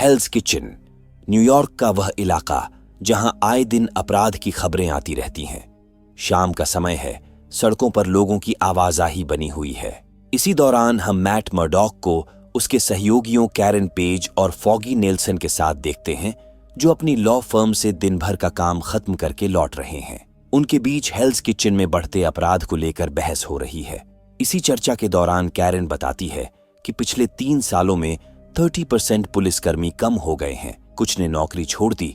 हेल्स kitchen, New York का वह इलाका जहां आए दिन अपराध की खबरें आती रहती हैं। शाम का समय है, सड़कों पर लोगों की आवाजाही बनी हुई है। इसी दौरान हम मैट मर्डॉक को उसके सहयोगियों कैरन पेज और फॉगी नेल्सन के साथ देखते हैं, जो अपनी लॉ फर्म से दिन भर का काम खत्म करके लौट रहे हैं। उनके बीच हेल्स किचन में बढ़ते अपराध को लेकर बहस हो रही है। इसी चर्चा के दौरान कैरन बताती है कि पिछले 3 सालों में 30% पुलिसकर्मी कम हो गए हैं। कुछ ने नौकरी छोड़ दी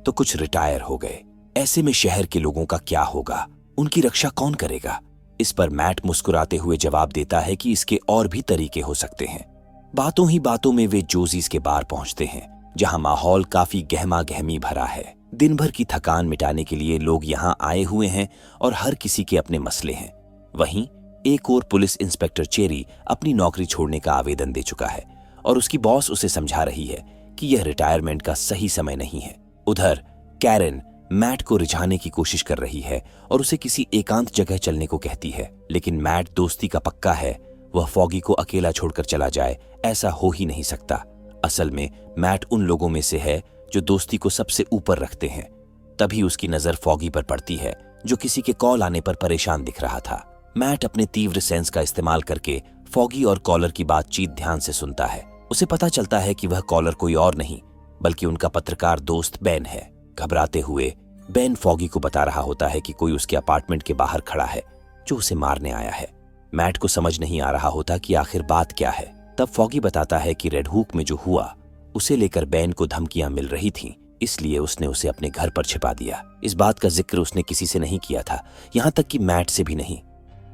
तो कुछ रिटायर हो गए। ऐसे में शहर के लोगों का क्या होगा? उनकी रक्षा कौन करेगा? इस पर मैट मुस्कुराते हुए जवाब देता है कि इसके और भी तरीके हो सकते हैं। बातों ही बातों में वे जोजीज के बार पहुंचते हैं, जहां माहौल काफी गहमा गहमी भरा है। दिन भर की थकान मिटाने के लिए लोग यहां आए हुए हैं और हर किसी के अपने मसले हैं। वहीं एक और पुलिस इंस्पेक्टर चेरी अपनी नौकरी छोड़ने का आवेदन दे चुका है और उसकी बॉस उसे समझा रही है कि यह रिटायरमेंट का सही समय नहीं है। उधर कैरन मैट को रिझाने की कोशिश कर रही है और उसे किसी एकांत जगह चलने को कहती है, लेकिन मैट दोस्ती का पक्का है। वह फॉगी को अकेला छोड़कर चला जाए, ऐसा हो ही नहीं सकता। असल में मैट उन लोगों में से है जो दोस्ती को सबसे ऊपर रखते हैं। तभी उसकी नजर फॉगी पर पड़ती है, जो किसी के कॉल आने पर परेशान दिख रहा था। मैट अपने तीव्र सेंस का इस्तेमाल करके फॉगी और कॉलर की बातचीत ध्यान से सुनता है। उसे पता चलता है कि वह कॉलर कोई और नहीं बल्कि उनका पत्रकार दोस्त बेन है। घबराते हुए बेन फॉगी को बता रहा होता है कि कोई उसके अपार्टमेंट के बाहर खड़ा है जो उसे मारने आया है। मैट को समझ नहीं आ रहा होता कि आखिर बात क्या है। तब फॉगी बताता है कि रेड हुक में जो हुआ उसे लेकर बेन को धमकियां मिल रही थीं, इसलिए उसने उसे अपने घर पर छिपा दिया। इस बात का जिक्र उसने किसी से नहीं किया था, यहां तक कि मैट से भी नहीं।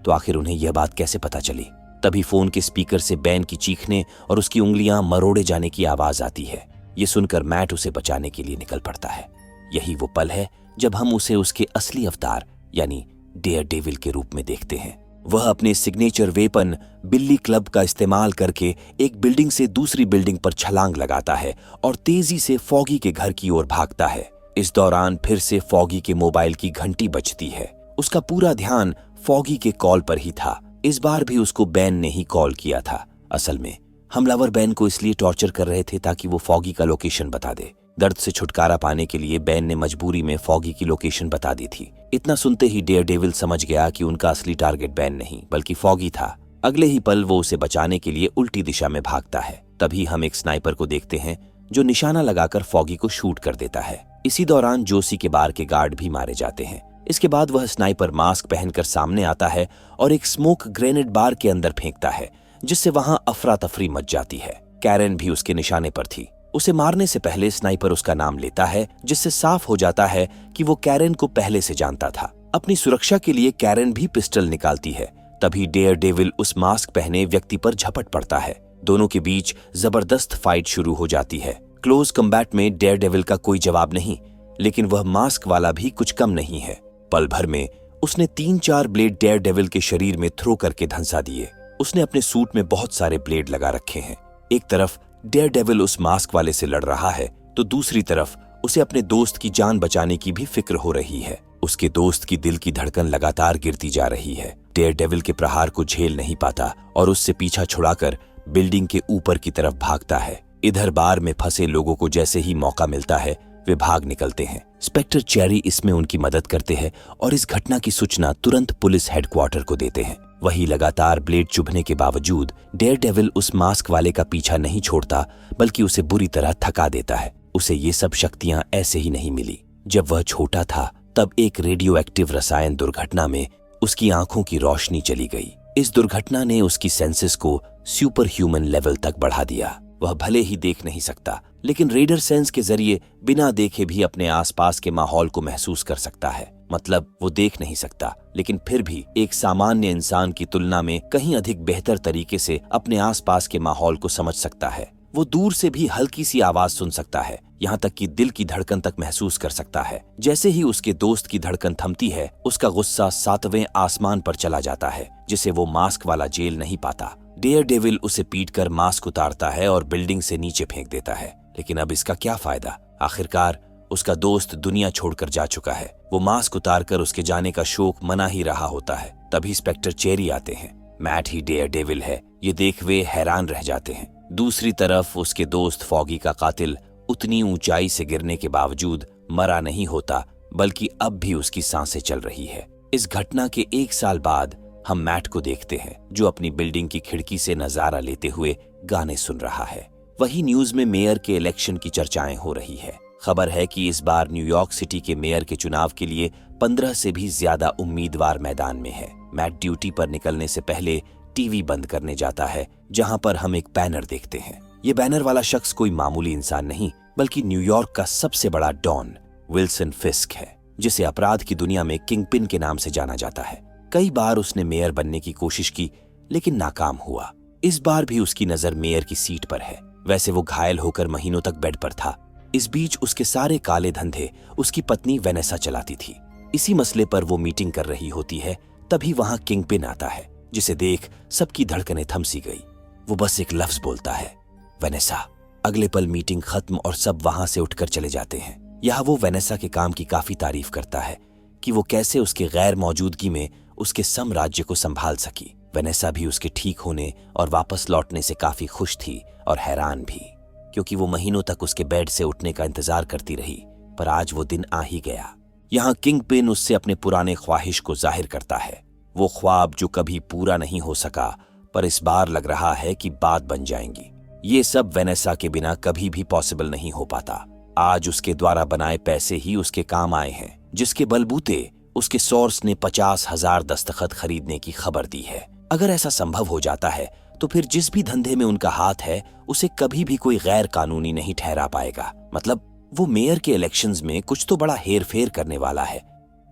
तो आखिर उन्हें यह बात कैसे पता चली? तभी फोन के स्पीकर से बेन की चीखने और उसकी उंगलियां मरोड़े जाने की आवाज आती है। ये सुनकर मैट उसे बचाने के लिए निकल पड़ता है। यही वो पल है जब हम उसे उसके असली अवतार यानी डेयर डेविल के रूप में देखते हैं। वह अपने सिग्नेचर वेपन बिल्ली क्लब का इस्तेमाल करके एक बिल्डिंग से दूसरी बिल्डिंग पर छलांग लगाता है और तेजी से फॉगी के घर की ओर भागता है। इस दौरान फिर से फॉगी के मोबाइल की घंटी बजती है। उसका पूरा ध्यान फॉगी के कॉल पर ही था। इस बार भी उसको बेन ने ही कॉल किया था। असल में हमलावर बेन को इसलिए टॉर्चर कर रहे थे ताकि वो फॉगी का लोकेशन बता दे। दर्द से छुटकारा पाने के लिए बेन ने मजबूरी में फॉगी की लोकेशन बता दी थी। इतना सुनते ही डेयर डेविल समझ गया कि उनका असली टारगेट बेन नहीं बल्कि फॉगी था। अगले ही पल वो उसे बचाने के लिए उल्टी दिशा में भागता है। तभी हम एक स्नाइपर को देखते हैं जो निशाना लगाकर फॉगी को शूट कर देता है। इसी दौरान जोसी के बार के गार्ड भी मारे जाते हैं। इसके बाद वह स्नाइपर मास्क पहनकर सामने आता है और एक स्मोक ग्रेनेड बार के अंदर फेंकता है, जिससे वहां अफरा तफरी मच जाती है। कैरन भी उसके निशाने पर थी। उसे मारने से पहले स्नाइपर उसका नाम लेता है, जिससे साफ हो जाता है कि वो कैरन को पहले से जानता था। अपनी सुरक्षा के लिए कैरन भी पिस्टल निकालती है। तभी डेयर डेविल उस मास्क पहने व्यक्ति पर झपट पड़ता है। दोनों के बीच जबरदस्त फाइट शुरू हो जाती है। क्लोज कम्बैट में डेयर डेविल का कोई जवाब नहीं, लेकिन वह मास्क वाला भी कुछ कम नहीं है। पल भर में उसने 3-4 ब्लेड डेयर डेविल के शरीर में थ्रो करके धंसा दिए। उसने अपने सूट में बहुत सारे ब्लेड लगा रखे हैं। एक तरफ डेयर डेविल उस मास्क वाले से लड़ रहा है तो दूसरी तरफ उसे अपने दोस्त की जान बचाने की भी फिक्र हो रही है। उसके दोस्त की दिल की धड़कन लगातार गिरती जा रही है। डेयर डेविल के प्रहार को झेल नहीं पाता और उससे पीछा छुड़ाकर बिल्डिंग के ऊपर की तरफ भागता है। इधर बार में फंसे लोगों को जैसे ही मौका मिलता है वे भाग निकलते हैं। इंस्पेक्टर चेरी इसमें उनकी मदद करते हैं और इस घटना की सूचना तुरंत पुलिस हेडक्वार्टर को देते हैं। वही लगातार ब्लेड चुभने के बावजूद डेयर डेविल उस मास्क वाले का पीछा नहीं छोड़ता बल्कि उसे बुरी तरह थका देता है। उसे ये सब शक्तियां ऐसे ही नहीं मिली। जब वह छोटा था तब एक रेडियो एक्टिव रसायन दुर्घटना में उसकी आंखों की रोशनी चली गई। इस दुर्घटना ने उसकी सेंसेस को सुपर ह्यूमन लेवल तक बढ़ा दिया। वह भले ही देख नहीं सकता, लेकिन रेडर सेंस के जरिए बिना देखे भी अपने आसपास के माहौल को महसूस कर सकता है। मतलब वो देख नहीं सकता, लेकिन फिर भी एक सामान्य इंसान की तुलना में कहीं अधिक बेहतर तरीके से अपने आसपास के माहौल को समझ सकता है। वो दूर से भी हल्की सी आवाज सुन सकता है, यहाँ तक कि दिल की धड़कन तक महसूस कर सकता है। जैसे ही उसके दोस्त की धड़कन थमती है, उसका गुस्सा 7वें आसमान पर चला जाता है, जिसे वो मास्क वाला झेल नहीं पाता। डेयर डेविल उसे पीटकर मास्क उतारता है और बिल्डिंग से नीचे फेंक देता है। लेकिन अब इसका क्या फायदा? आखिरकार उसका दोस्त दुनिया छोड़कर जा चुका है। वो मास्क उतारकर उसके जाने का शोक मना ही रहा होता है। तभी इंस्पेक्टर चेरी आते हैं। मैट ही डेयर डेविल है, ये देख वे हैरान रह जाते हैं। दूसरी तरफ उसके दोस्त फॉगी का कातिल उतनी ऊंचाई से गिरने के बावजूद मरा नहीं होता, बल्कि अब भी उसकी सांसें चल रही है। इस घटना के 1 साल बाद हम मैट को देखते हैं, जो अपनी बिल्डिंग की खिड़की से नजारा लेते हुए गाने सुन रहा है। वही न्यूज में मेयर के इलेक्शन की चर्चाएं हो रही है। खबर है कि इस बार न्यूयॉर्क सिटी के मेयर के चुनाव के लिए 15 से भी ज्यादा उम्मीदवार मैदान में है। मैट ड्यूटी पर निकलने से पहले टीवी बंद करने जाता है, जहां पर हम एक बैनर देखते हैं। ये बैनर वाला शख्स कोई मामूली इंसान नहीं, बल्कि न्यूयॉर्क का सबसे बड़ा डॉन विल्सन फिस्क है, जिसे अपराध की दुनिया में किंगपिन के नाम से जाना जाता है। कई बार उसने मेयर बनने की कोशिश की, लेकिन नाकाम हुआ। इस बार भी उसकी नजर मेयर की सीट पर है। वैसे वो घायल होकर महीनों तक बेड पर था। इस बीच उसके सारे काले धंधे उसकी पत्नी वेनेसा चलाती थी। इसी मसले पर वो मीटिंग कर रही होती है, तभी वहां किंगपिन आता है, जिसे देख सबकी धड़कनें थम सी गई। वो बस एक लफ्ज बोलता है, वेनेसा। अगले पल मीटिंग खत्म और सब वहां से उठकर चले जाते हैं। यहाँ वो वेनेसा के काम की काफी तारीफ करता है कि वो कैसे उसके गैर मौजूदगी में उसके साम्राज्य को संभाल सकी। वेनेसा भी उसके ठीक होने और वापस लौटने से काफी खुश थी और हैरान भी, क्योंकि वो महीनों तक उसके बेड से उठने का इंतजार करती रही। पर आज वो दिन आ ही गया। यहाँ किंगपिन उससे अपने पुराने ख्वाहिश को जाहिर करता है, वो ख्वाब जो कभी पूरा नहीं हो सका, पर इस बार लग रहा है कि बात बन जाएंगी। ये सब वेनेसा के बिना कभी भी पॉसिबल नहीं हो पाता। आज उसके द्वारा बनाए पैसे ही उसके काम आए हैं, जिसके बलबूते उसके सोर्स ने 50,000 दस्तखत खरीदने की खबर दी है। अगर ऐसा संभव हो जाता है तो फिर जिस भी धंधे में उनका हाथ है, उसे कभी भी कोई गैर कानूनी नहीं ठहरा पाएगा। मतलब वो मेयर के इलेक्शंस में कुछ तो बड़ा हेर फेर करने वाला है।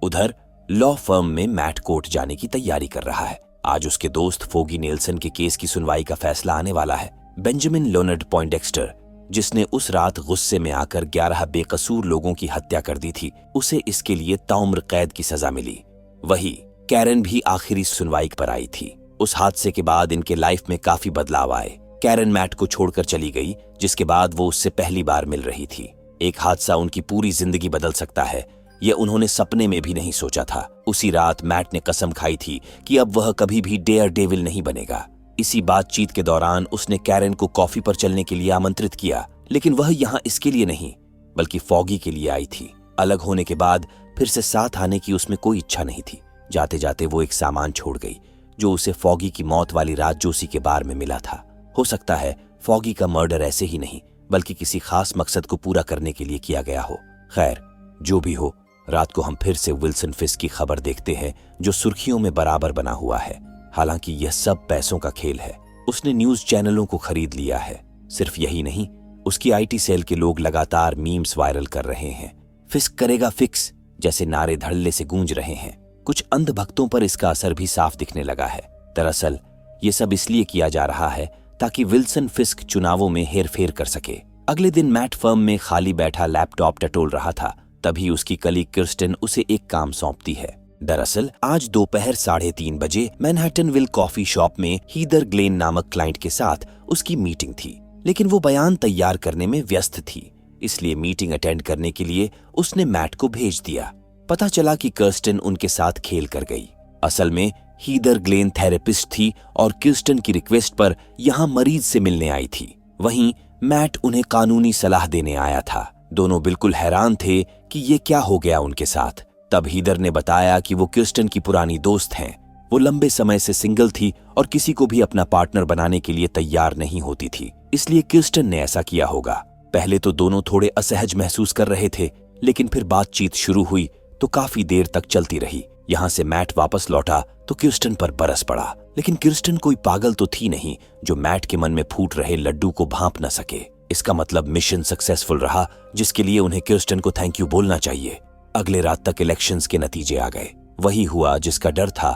उधर लॉ फर्म में मैट कोर्ट जाने की तैयारी कर रहा है। आज उसके दोस्त फोगी नेल्सन के केस की सुनवाई का फैसला आने वाला है। बेंजामिन लेनर्ड पॉइंडेक्स्टर, जिसने उस रात गुस्से में आकर 11 बेकसूर लोगों की हत्या कर दी थी, उसे इसके लिए ताउम्र कैद की सजा मिली। वही कैरन भी आखिरी सुनवाई पर आई थी। उस हादसे के बाद इनके लाइफ में काफी बदलाव आए। कैरन मैट को छोड़कर चली गई, जिसके बाद वो उससे पहली बार मिल रही थी। एक हादसा उनकी पूरी जिंदगी बदल सकता है, यह उन्होंने सपने में भी नहीं सोचा था। उसी रात मैट ने कसम खाई थी कि अब वह कभी भी डेयर डेविल नहीं बनेगा। इसी बातचीत के दौरान उसने कैरन को कॉफी पर चलने के लिए आमंत्रित किया, लेकिन वह यहाँ इसके लिए नहीं, बल्कि फॉगी के लिए आई थी। अलग होने के बाद फिर से साथ आने की उसमें कोई इच्छा नहीं थी। जाते जाते वो एक सामान छोड़ गई, जो उसे फॉगी की मौत वाली रात जोशी के बार में मिला था। हो सकता है फॉगी का मर्डर ऐसे ही नहीं, बल्कि किसी खास मकसद को पूरा करने के लिए किया गया हो। खैर, जो भी हो, रात को हम फिर से विल्सन फिस्क की खबर देखते हैं, जो सुर्खियों में बराबर बना हुआ है। हालांकि यह सब पैसों का खेल है। उसने न्यूज चैनलों को खरीद लिया है। सिर्फ यही नहीं, उसकी आईटी सेल के लोग लगातार मीम्स वायरल कर रहे हैं। फिस्क करेगा फिक्स जैसे नारे धड़ल्ले से गूंज रहे हैं। कुछ अंधभक्तों पर इसका असर भी साफ दिखने लगा है। दरअसल ये सब इसलिए किया जा रहा है ताकि विल्सन फिस्क चुनावों में हेरफेर कर सके। अगले दिन मैट फर्म में खाली बैठा लैपटॉप टटोल रहा था, तभी उसकी कलीग किर्स्टन उसे एक काम सौंपती है। दरअसल आज दोपहर 3:30 बजे मैनहट्टनविल कॉफी शॉप में हीदर ग्लेन नामक क्लाइंट के साथ उसकी मीटिंग थी, लेकिन वो बयान तैयार करने में व्यस्त थी। इसलिए मीटिंग अटेंड करने के लिए उसने मैट को भेज दिया। पता चला कि किर्स्टन उनके साथ खेल कर गई। असल में हीदर ग्लेन थेरेपिस्ट थी और किर्स्टन की रिक्वेस्ट पर यहाँ मरीज से मिलने आई थी। वहीं मैट उन्हें कानूनी सलाह देने आया था। दोनों बिल्कुल हैरान थे कि ये क्या हो गया उनके साथ। तब हीदर ने बताया कि वो किर्स्टन की पुरानी दोस्त हैं। वो लंबे समय से सिंगल थी और किसी को भी अपना पार्टनर बनाने के लिए तैयार नहीं होती थी, इसलिए किर्स्टन ने ऐसा किया होगा। पहले तो दोनों थोड़े असहज महसूस कर रहे थे, लेकिन फिर बातचीत शुरू हुई तो काफी देर तक चलती रही। यहाँ से मैट वापस लौटा तो किर्स्टन पर बरस पड़ा, लेकिन किर्स्टन कोई पागल तो थी नहीं जो मैट के मन में फूट रहे लड्डू को भांप न सके। इसका मतलब मिशन सक्सेसफुल रहा, जिसके लिए उन्हें किर्स्टन को थैंक यू बोलना चाहिए। अगले रात तक इलेक्शंस के नतीजे आ गए। वही हुआ जिसका डर था।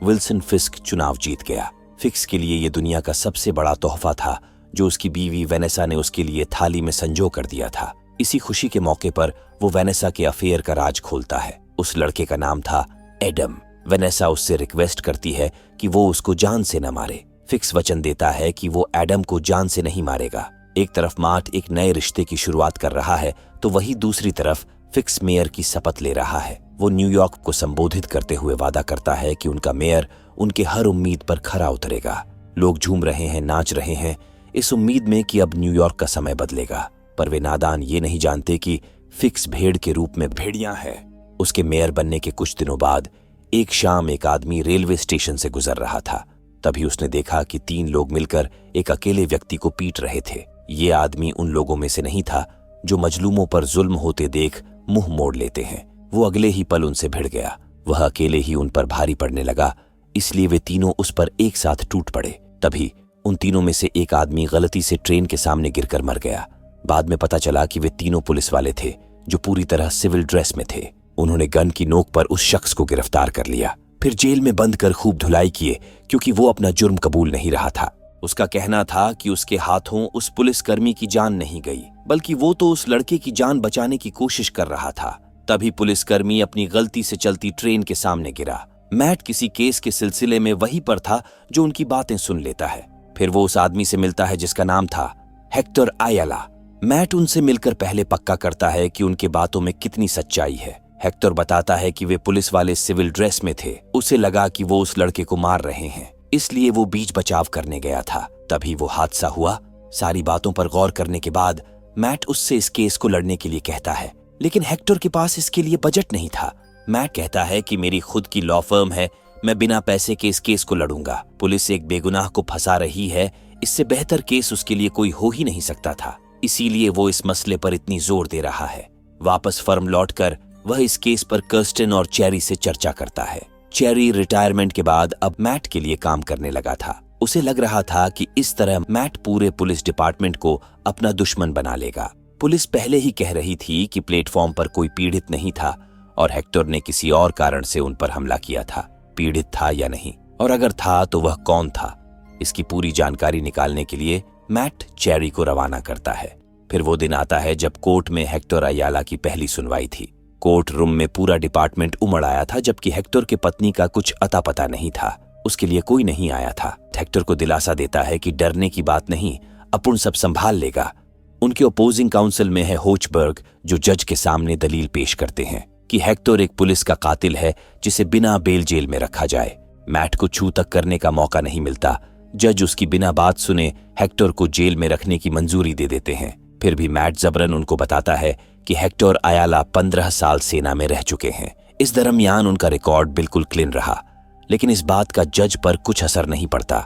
विल्सन फिस्क चुनाव जीत गया। फिक्स के लिए ये दुनिया का सबसे बड़ा तोहफा था, जो उसकी बीवी वेनेसा ने उसके लिए थाली में संजो कर दिया था। इसी खुशी के मौके पर वो वेनेसा के अफेयर का राज खोलता है। उस लड़के का नाम था एडम। वेनेसा उससे रिक्वेस्ट करती है कि वो उसको जान से न मारे। फिक्स वचन देता है कि वो एडम को जान से नहीं मारेगा। एक तरफ मार्ट एक नए रिश्ते की शुरुआत कर रहा है, तो वही दूसरी तरफ फिक्स मेयर की शपथ ले रहा है। वो न्यूयॉर्क को संबोधित करते हुए वादा करता है कि उनका मेयर उनके हर उम्मीद पर खरा उतरेगा। लोग झूम रहे हैं, नाच रहे हैं। इस उम्मीद में कि अब न्यूयॉर्क का समय बदलेगा। पर वे नादान ये नहीं जानते कि फिक्स भेड़ के रूप में भेड़िया है। उसके मेयर बनने के कुछ दिनों बाद एक शाम एक आदमी रेलवे स्टेशन से गुजर रहा था। तभी उसने देखा कि 3 लोग मिलकर एक अकेले व्यक्ति को पीट रहे थे। ये आदमी उन लोगों में से नहीं था जो मजलूमों पर जुल्म होते देख मुंह मोड़ लेते हैं। वो अगले ही पल उनसे भिड़ गया। वह अकेले ही उन पर भारी पड़ने लगा, इसलिए वे तीनों उस पर एक साथ टूट पड़े। तभी उन तीनों में से एक आदमी गलती से ट्रेन के सामने गिरकर मर गया। बाद में पता चला कि वे तीनों पुलिस वाले थे जो पूरी तरह सिविल ड्रेस में थे। उन्होंने गन की नोक पर उस शख्स को गिरफ्तार कर लिया, फिर जेल में बंद कर खूब धुलाई किए, क्योंकि वो अपना जुर्म कबूल नहीं रहा था। उसका कहना था कि उसके हाथों उस पुलिसकर्मी की जान नहीं गई, बल्कि वो तो उस लड़के की जान बचाने की कोशिश कर रहा था। तभी पुलिसकर्मी अपनी गलती से चलती ट्रेन के सामने गिरा। मैट किसी केस के सिलसिले में वहीं पर था जो उनकी बातें सुन लेता है। फिर वो उस आदमी से मिलता है जिसका नाम था हेक्टर अयाला। मैट उनसे मिलकर पहले पक्का करता है कि उनके बातों में कितनी सच्चाई है। हेक्टर बताता है कि वे पुलिस वाले सिविल ड्रेस में थे। उसे लगा कि वो उस लड़के को मार रहे हैं, इसलिए वो बीच बचाव करने गया था। तभी वो हादसा हुआ। सारी बातों पर गौर करने के बाद मैट उससे इस केस को लड़ने के लिए कहता है, लेकिन हेक्टर के पास इसके लिए बजट नहीं था। मैट कहता है कि मेरी खुद की लॉ फर्म है, मैं बिना पैसे के इस केस को लड़ूंगा। पुलिस एक बेगुनाह को फंसा रही है, इससे बेहतर केस उसके लिए कोई हो ही नहीं सकता था। इसीलिए वो इस मसले पर इतनी जोर दे रहा है। वापस फर्म लौटकर वह इस केस पर कर्स्टन और चेरी से चर्चा करता है। चेरी रिटायरमेंट के बाद अब मैट के लिए काम करने लगा था। उसे लग रहा था कि इस तरह मैट पूरे पुलिस डिपार्टमेंट को अपना दुश्मन बना लेगा। पुलिस पहले ही कह रही थी कि प्लेटफॉर्म पर कोई पीड़ित नहीं था और हेक्टर ने किसी और कारण से उन पर हमला किया था। पीड़ित था या नहीं, और अगर था तो वह कौन था, इसकी पूरी जानकारी निकालने के लिए मैट चेरी को रवाना करता है। फिर वो दिन आता है जब कोर्ट में हेक्टर अयाला की पहली सुनवाई थी। कोर्ट रूम में पूरा डिपार्टमेंट उमड़ आया था, जबकि हेक्टर के पत्नी का कुछ अता पता नहीं था। उसके लिए कोई नहीं आया था। हेक्टर को दिलासा देता है कि डरने की बात नहीं, अपुन सब संभाल लेगा। उनके अपोजिंग काउंसिल में है होचबर्ग, जो जज के सामने दलील पेश करते हैं कि हेक्टर एक पुलिस का कातिल है जिसे बिना बेल जेल में रखा जाए। मैट को छू तक करने का मौका नहीं मिलता। जज उसकी बिना बात सुने हेक्टर को जेल में रखने की मंजूरी दे देते हैं। फिर भी मैट जबरन उनको बताता है कि हेक्टर अयाला 15 साल सेना में रह चुके हैं। इस दरमियान उनका रिकॉर्ड बिल्कुल क्लीन रहा, लेकिन इस बात का जज पर कुछ असर नहीं पड़ता,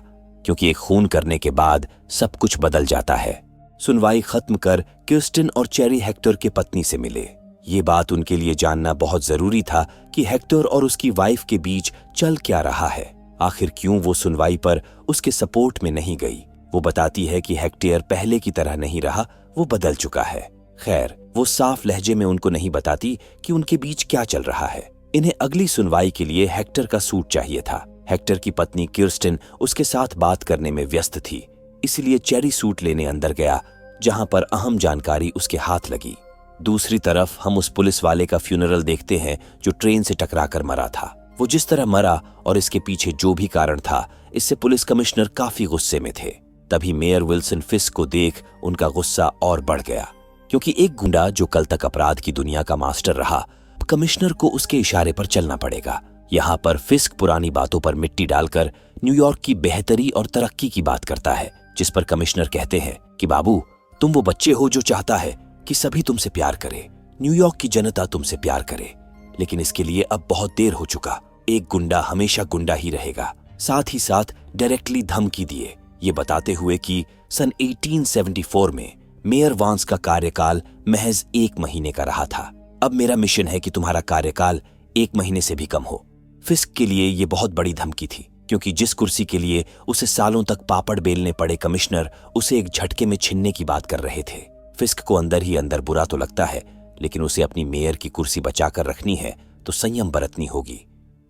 क्योंकि एक खून करने के बाद सब कुछ बदल जाता है। सुनवाई खत्म कर कर्स्टन और चेरी हेक्टर के पत्नी से मिले। ये बात उनके लिए जानना बहुत जरूरी था कि हेक्टर और उसकी वाइफ के बीच चल क्या रहा है। आखिर क्यों वो सुनवाई पर उसके सपोर्ट में नहीं गई। वो बताती है कि हेक्टर पहले की तरह नहीं रहा, वो बदल चुका है। खैर, वो साफ लहजे में उनको नहीं बताती कि उनके बीच क्या चल रहा है। इन्हें अगली सुनवाई के लिए हेक्टर का सूट चाहिए था। हेक्टर की पत्नी कर्स्टन उसके साथ बात करने में व्यस्त थी, इसलिए चेरी सूट लेने अंदर गया, जहां पर अहम जानकारी उसके हाथ लगी। दूसरी तरफ हम उस पुलिस वाले का फ्यूनरल देखते हैं जो ट्रेन से टकराकर मरा था। वो जिस तरह मरा और इसके पीछे जो भी कारण था, इससे पुलिस कमिश्नर काफी गुस्से में थे। तभी मेयर विल्सन फिस्क को देख उनका गुस्सा और बढ़ गया, क्योंकि एक गुंडा जो कल तक अपराध की दुनिया का मास्टर रहा, कमिश्नर को उसके इशारे पर चलना पड़ेगा। यहाँ पर फिस्क पुरानी बातों पर मिट्टी डालकर न्यूयॉर्क की बेहतरी और तरक्की की बात करता है, जिस पर कमिश्नर कहते हैं कि बाबू, तुम वो बच्चे हो जो चाहता है कि सभी तुमसे प्यार करे, न्यूयॉर्क की जनता तुमसे प्यार करे, लेकिन इसके लिए अब बहुत देर हो चुका। एक गुंडा हमेशा गुंडा ही रहेगा। साथ ही साथ डायरेक्टली धमकी दिए, ये बताते हुए कि सन 1874 में मेयर वांस का कार्यकाल महज 1 महीने का रहा था। अब मेरा मिशन है कि तुम्हारा कार्यकाल 1 महीने से भी कम हो। फिस्क के लिए ये बहुत बड़ी धमकी थी, क्योंकि जिस कुर्सी के लिए उसे सालों तक पापड़ बेलने पड़े, कमिश्नर उसे एक झटके में छीनने की बात कर रहे थे। फिस्क को अंदर ही अंदर बुरा तो लगता है, लेकिन उसे अपनी मेयर की कुर्सी बचाकर रखनी है तो संयम बरतनी होगी।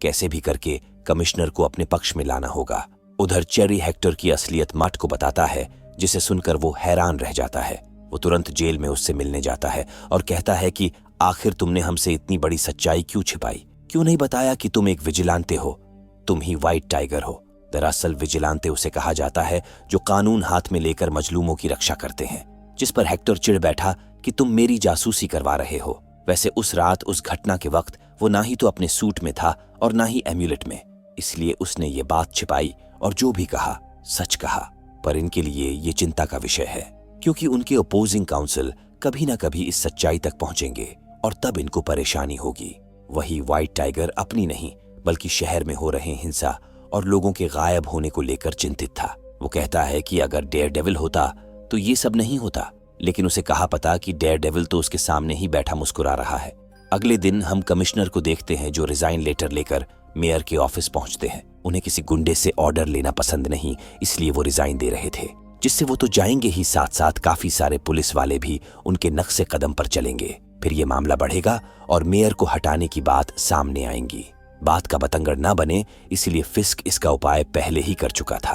कैसे भी करके कमिश्नर को अपने पक्ष में लाना होगा। उधर चेरी हेक्टर की असलियत मैट को बताता है, जिसे सुनकर वो हैरान रह जाता है। वो तुरंत जेल में उससे मिलने जाता है और कहता है कि आखिर तुमने हमसे इतनी बड़ी सच्चाई क्यों छिपाई? क्यों नहीं बताया कि तुम एक विजिलांते हो? तुम ही व्हाइट टाइगर हो। दरअसल विजिलांते उसे कहा जाता है जो कानून हाथ में लेकर मजलूमों की रक्षा करते हैं, जिस पर हेक्टर चिढ़ बैठा कि तुम मेरी जासूसी करवा रहे हो। वैसे उस रात उस घटना के वक्त वो ना ही तो अपने सूट में था और ना ही एम्यूलेट में, इसलिए उसने ये बात छिपाई और जो भी कहा सच कहा। पर इनके लिए ये चिंता का विषय है, क्योंकि उनके अपोजिंग काउंसिल कभी ना कभी इस सच्चाई तक पहुंचेंगे और तब इनको परेशानी होगी। वही व्हाइट टाइगर अपनी नहीं बल्कि शहर में हो रहे हिंसा और लोगों के गायब होने को लेकर चिंतित था। वो कहता है कि अगर डेयर डेविल होता तो ये सब नहीं होता, लेकिन उसे कहा पता कि डेयर डेविल तो उसके सामने ही बैठा मुस्कुरा रहा है। अगले दिन हम कमिश्नर को देखते हैं जो रिजाइन लेटर लेकर मेयर के ऑफिस पहुंचते हैं। उन्हें किसी गुंडे से ऑर्डर लेना पसंद नहीं, इसलिए वो रिजाइन दे रहे थे, जिससे वो तो जाएंगे ही, साथ साथ काफी सारे पुलिस वाले भी उनके नक्शे कदम पर चलेंगे। फिर ये मामला बढ़ेगा और मेयर को हटाने की बात सामने आएंगी। बात का बतंगड़ ना बने इसलिए फिस्क इसका उपाय पहले ही कर चुका था।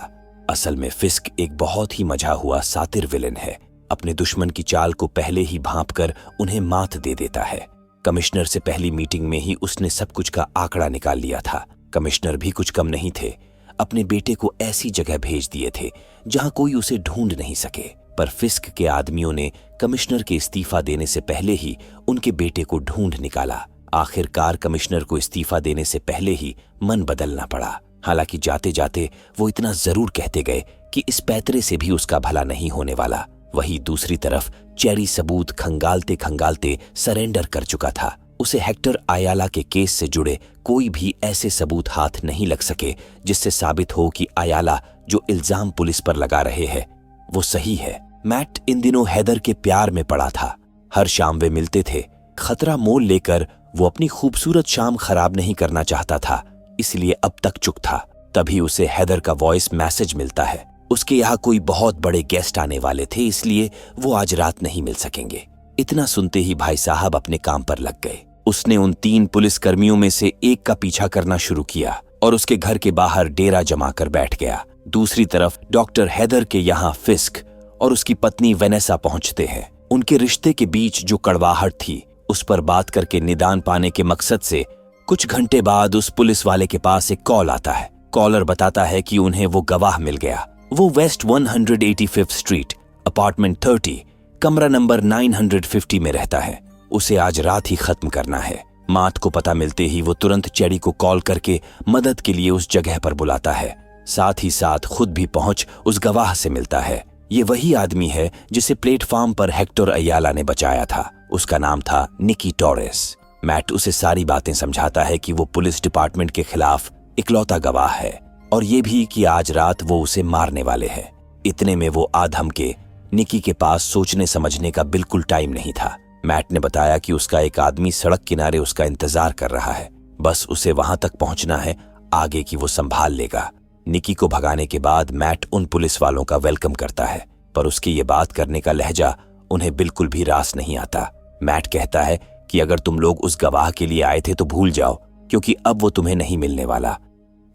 असल में फिस्क एक बहुत ही मजा हुआ सातिर विलेन है। अपने दुश्मन की चाल को पहले ही भांपकर उन्हें मात दे देता है। कमिश्नर से पहली मीटिंग में ही उसने सब कुछ का आंकड़ा निकाल लिया था। कमिश्नर भी कुछ कम नहीं थे, अपने बेटे को ऐसी जगह भेज दिए थे जहां कोई उसे ढूंढ नहीं सके। पर फिस्क के आदमियों ने कमिश्नर के इस्तीफा देने से पहले ही उनके बेटे को ढूंढ निकाला। आखिरकार कमिश्नर को इस्तीफा देने से पहले ही मन बदलना पड़ा। हालांकि जाते जाते वो इतना जरूर कहते गए कि इस पैतरे से भी उसका भला नहीं होने वाला। वहीं दूसरी तरफ चेरी सबूत खंगालते खंगालते सरेंडर कर चुका था। उसे हेक्टर अयाला के केस से जुड़े कोई भी ऐसे सबूत हाथ नहीं लग सके जिससे साबित हो कि अयाला जो इल्जाम पुलिस पर लगा रहे हैं वो सही है। मैट इन दिनों हैदर के प्यार में पड़ा था। हर शाम वे मिलते थे। खतरा मोल लेकर वो अपनी खूबसूरत शाम खराब नहीं करना चाहता था, इसलिए अब तक चुप था। तभी उसे हैदर का वॉइस मैसेज मिलता है। उसके यहाँ कोई बहुत बड़े गेस्ट आने वाले थे, इसलिए वो आज रात नहीं मिल सकेंगे। इतना सुनते ही भाई साहब अपने काम पर लग गए। उसने उन 3 पुलिसकर्मियों में से एक का पीछा करना शुरू किया और उसके घर के बाहर डेरा जमा कर बैठ गया। दूसरी तरफ डॉक्टर हैदर के यहाँ फिस्क और उसकी पत्नी वेनेसा पहुंचते हैं। उनके रिश्ते के बीच जो कड़वाहट थी उस पर बात करके निदान पाने के मकसद से कुछ घंटे बाद उस पुलिस वाले के पास एक कॉल आता है। कॉलर बताता है कि उन्हें वो गवाह मिल गया। वो वेस्ट 185th स्ट्रीट अपार्टमेंट 30 कमरा नंबर 950 में रहता है। उसे आज रात ही खत्म करना है। मात को पता मिलते ही वो तुरंत चेरी को कॉल करके मदद के लिए उस जगह पर बुलाता है। साथ ही साथ खुद भी पहुंच उस गवाह से मिलता है। ये वही आदमी है जिसे प्लेटफॉर्म पर हेक्टर अयाला ने बचाया था। उसका नाम था निकी टोरेस। मैट उसे सारी बातें समझाता है कि वो पुलिस डिपार्टमेंट के खिलाफ इकलौता गवाह है और ये भी कि आज रात वो उसे मारने वाले हैं। इतने में वो आधम के निकी के पास सोचने समझने का बिल्कुल टाइम नहीं था। मैट ने बताया कि उसका एक आदमी सड़क किनारे उसका इंतजार कर रहा है, बस उसे वहां तक पहुंचना है, आगे की वो संभाल लेगा। निकी को भगाने के बाद मैट उन पुलिस वालों का वेलकम करता है, पर उसकी ये बात करने का लहजा उन्हें बिल्कुल भी रास नहीं आता। मैट कहता है कि अगर तुम लोग उस गवाह के लिए आए थे तो भूल जाओ, क्योंकि अब वो तुम्हें नहीं मिलने वाला।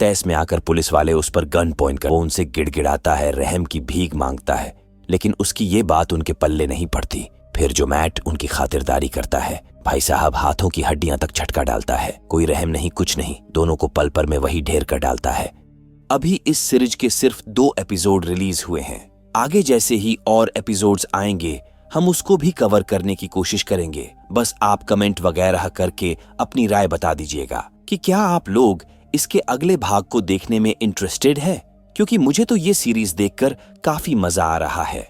तैस में आकर पुलिस वाले उस पर गन पॉइंट कर वो उनसे गिड़गिड़ाता है, रहम की भीख मांगता है, लेकिन उसकी ये बात उनके पल्ले नहीं पड़ती। फिर जो मैट उनकी खातिरदारी करता है, भाई साहब हाथों की हड्डियां तक झटका डालता है। कोई रहम नहीं, कुछ नहीं, दोनों को पल पर में वही ढेर कर डालता है। अभी इस सीरीज के सिर्फ 2 एपिसोड रिलीज हुए हैं। आगे जैसे ही और एपिसोड्स आएंगे हम उसको भी कवर करने की कोशिश करेंगे। बस आप कमेंट वगैरह करके अपनी राय बता दीजिएगा कि क्या आप लोग इसके अगले भाग को देखने में इंटरेस्टेड है, क्योंकि मुझे तो ये सीरीज देखकर काफी मजा आ रहा है।